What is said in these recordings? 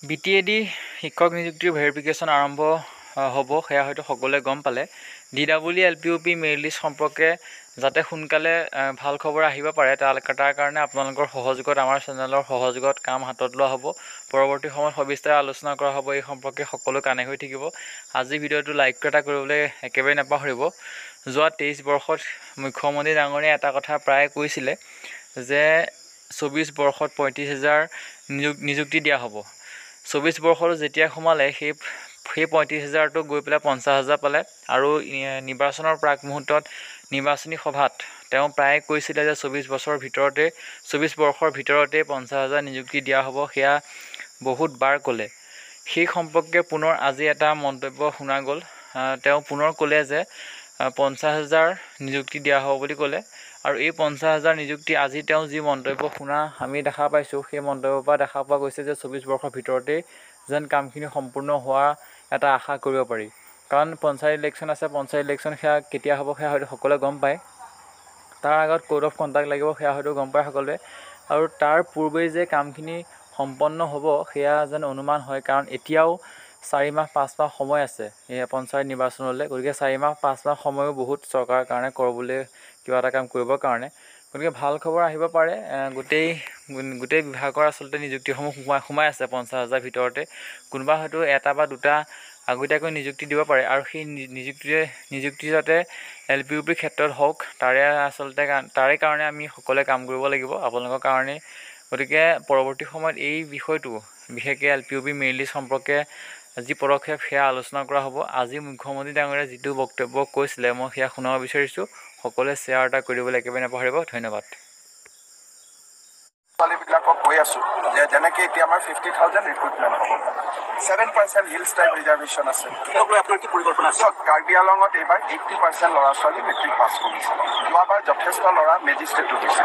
BTAD শিক্ষক নিযুক্তিৰ verification আৰম্ভ হ'ব সেয়া হয়তো সকলোৱে গম পালে। DEE LPUP মেৰিট লিষ্ট সম্পৰ্কে যাতে সোনকালে ভাল খবৰ আহিব পাৰে তাৰ কাৰণে আপোনালোকৰ সহযোগত আমাৰ চেনেলৰ সহযোগত কাম হাতত লোৱা হ'ব। পৰৱৰ্তী সময়ত সবিস্তাৰে আলোচনা কৰা হ'ব। এই সম্পৰ্কে সকলো কানে হৈ থাকিব। আজি ভিডিঅ'টো লাইক এটা কৰিবলৈ একেবাৰে নাপাহৰিব। যোৱা 23 বৰ্ষত মুখ্যমন্ত্ৰী ডাঙৰীয়াই এটা কথা প্ৰায় কৈছিলে যে 24 বৰ্ষত 35,000 নিযুক্তি দিয়া হ'ব। 24 বৰ্ষত যেতিয়া সোমালে সেই 35,000টো গৈ পেলাই 50,000 পালে আৰু নিৰ্বাচনৰ প্ৰাক মুহূৰ্তত নিৰ্বাচনী সভাত তেওঁ প্ৰায় কৈছিলে যে 24 বৰ্ষৰ ভিতৰতে 50,000 নিযুক্তি দিয়া হ'ব। সেয়া বহুত বাৰ ক'লে। সেই সম্পৰ্কে পুনৰ আজি এটা মন্তব্য শুনা গ'ল। তেওঁ পুনৰ ক'লে যে 50,000 নিযুক্তি দিয়া হ'ব বুলি ক'লে আৰু এই 50,000 নিযুক্তি আজি তেওঁ যি মন্তব্য শুনা আমি দেখা পাইছোঁ সেই মন্তব্যৰ পৰা দেখা পোৱা গৈছে যে 24 বৰ্ষৰ ভিতৰতেই যেন কামখিনি সম্পূৰ্ণ হোৱা এটা আশা কৰিব পাৰি। কাৰণ পঞ্চায়ত ইলেকশ্যন আছে, পঞ্চায়ত ইলেকশ্যন সেয়া কেতিয়া হ'ব সেয়া হয়তো সকলোৱে গম পায়। তাৰ আগত কোড অফ কণ্ডাক্ট লাগিব সেয়া হয়তো গম পায় সকলোৱে। আৰু তাৰ পূৰ্বেই যে কামখিনি সম্পন্ন হ'ব সেয়া যেন অনুমান হয়, কাৰণ এতিয়াও 4 মাহ 5 মাহ সময় আছে এই পঞ্চায়ত নিৰ্বাচনলৈ। গতিকে 4 মাহ 5 মাহ সময়ো বহুত চৰকাৰৰ কাৰণে কৰিবলৈ কিবা এটা কাম কৰিবৰ কাৰণে। গতিকে ভাল খবৰ আহিব পাৰে। গোটেই বিভাগৰ আচলতে নিযুক্তিসমূহ সোমাই আছে 50,000 ভিতৰতে। কোনোবা হয়তো এটা বা দুটা আগতীয়াকৈ নিযুক্তি দিব পাৰে আৰু সেই নিযুক্তি যাতে LPUPৰ ক্ষেত্ৰত হওক তাৰে কাৰণে আমি সকলোৱে কাম কৰিব লাগিব আপোনালোকৰ কাৰণে। গতিকে পৰৱৰ্তী সময়ত এই বিষয়টো বিশেষকৈ LPUP মেৰিট লিষ্ট সম্পৰ্কে যি পদক্ষেপ সেয়া আলোচনা কৰা হ'ব। আজি মুখ্যমন্ত্ৰী ডাঙৰীয়াই যিটো বক্তব্য কৈছিলে মই সেয়া শুনাব বিচাৰিছোঁ। সকলোৱে শ্বেয়াৰ এটা কৰিবলৈ একেবাৰে নাপাহৰিব। ধন্যবাদ। ছোৱালীবিলাকক কৈ আছোঁ যে যেনেকৈ এতিয়া আমাৰ 50,000 ৰিক্ৰুটমেণ্ট হ'ব, 7% হিলছ টাইপ ৰিজাৰ্ভেশ্যন আছে। আপোনাৰ কি পৰিকল্পনা আছে? কাৰ্বি আংলঙত এইবাৰ 80% ল'ৰা ছোৱালী মেট্ৰিক পাছ কৰিছে। যোৱাবাৰ যথেষ্ট ল'ৰা মেজিষ্ট্ৰেটো দিছে।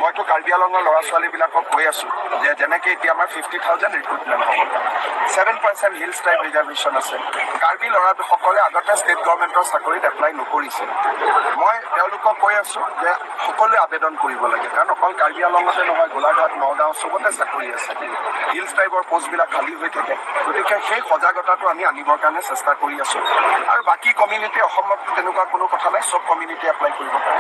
মইতো কাৰ্বি আংলঙৰ ল'ৰা ছোৱালীবিলাকক কৈ আছোঁ যে যেনেকৈ এতিয়া আমাৰ 50,000 ৰিক্ৰুটমেণ্ট হ'ব, 7% হিলছ টাইপ ৰিজাৰ্ভেশ্যন আছে। কাৰ্বি ল'ৰাসকলে আগতে ষ্টেট গভৰ্ণমেণ্টৰ চাকৰিত এপ্লাই নকৰিছে। মই তেওঁলোকক কৈ আছোঁ যে সকলোৱে আবেদন কৰিব লাগে, কাৰণ অকল কাৰ্বি আংলঙতে নহয়, গোলাঘাট নগাঁও চবতে চাকৰি আছে। হিলছ টাইপৰ পষ্টবিলাক খালী হৈ থাকে। গতিকে সেই সজাগতাটো আমি আনিবৰ কাৰণে চেষ্টা কৰি আছোঁ। আৰু বাকী কমিউনিটি অসমতো তেনেকুৱা কোনো কথা নাই, চব কমিউনিটি এপ্লাই কৰিব পাৰে।